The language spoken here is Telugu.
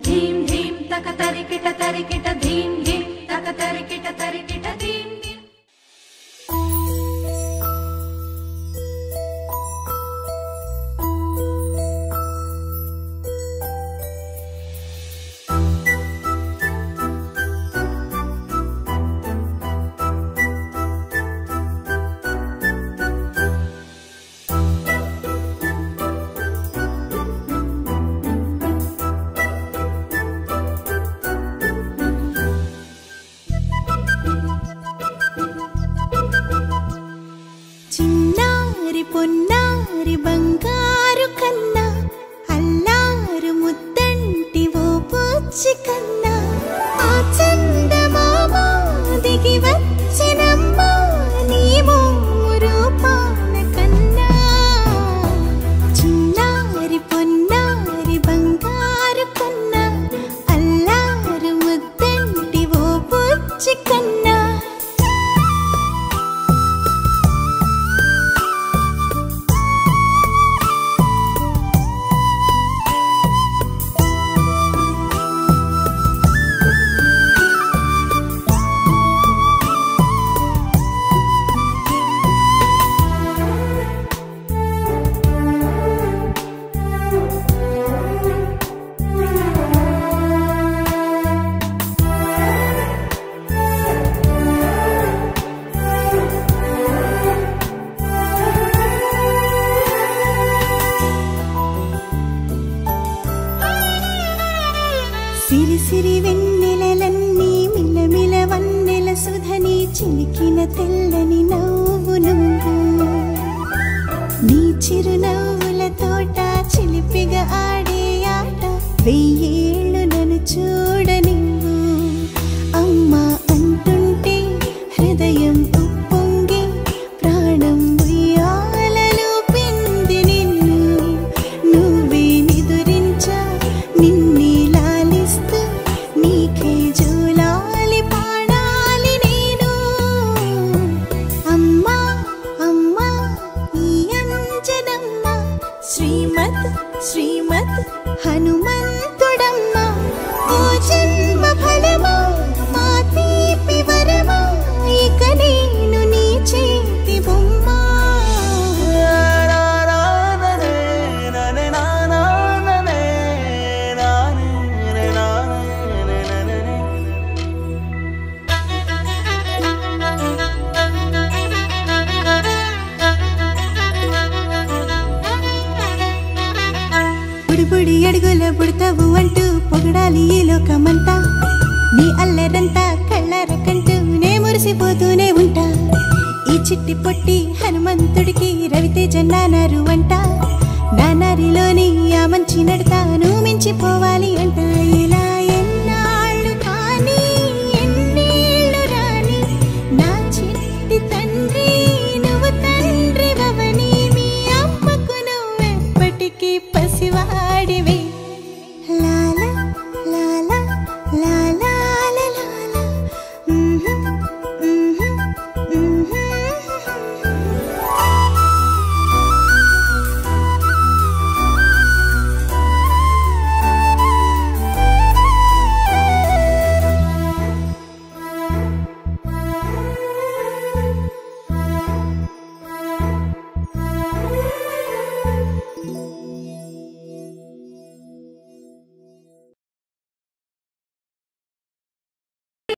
ధీం ధీం తక తరికిట తరికిట ధీం ధీం తక తరికిట తరికిట ధీం ధీం. పొన్నారి బంగారు కన్నా అల్లారు ముద్దంటి ఓ పూచి కన్నా ఆ చందమామ దిగి వచ్చినమ్మా నీ రూపాల కన్నా చిన్నారి పొన్నారి బంగారు కన్నా అల్లారు ముద్దంటి ఓ పూచి కన్నా సిరి సిరి వెన్నెలలన్నీ మిలమిల వన్నెల సుధని చిలికిన తెల్లని నవ్వు నువ్వు నీ చిరునవ్వుల తోట చిలిపిగా ఆడే ఆట వెయ్యేళ్ళు నన్ను చూడ నువ్వు అమ్మా అంటుంటే హృదయం ఉప్పొంగి ప్రాణం ఉయ్యాలలో పిండి నిన్ను నువ్వే నిదురించా నిన్నే నీకే జూలాలి పాడాలి నేను అమ్మా అమ్మా ఈ అంజనమ్మ శ్రీమద్ శ్రీమద్ హనుమంతుడమ్మ ఓ జన్మ ఫలమా మా తీపి వరమా ఇక నేను నీ చేతి బొమ్మ. బుడి అడుగుల బుడతావు అంటూ పొగడాలి ఈ లోకమంతా నీ అల్లరంతా కళ్ళారకంటూ నే మురిసిపోతూనే ఉంటా ఈ చిట్టి పొట్టి హనుమంతుడికి రవితేజ నానారు అంట నానారిలోని ఆ మంచి నడతాను మించిపోవాలి అంట ఇలా ఎన్నాళ్ళు కానీ ఎన్నేళ్ళు రాని నా చిట్టి తండ్రి నువ్వు తండ్రి భవని మీ అమ్మకు నువ్వెప్పటికీ పసివాడివి లా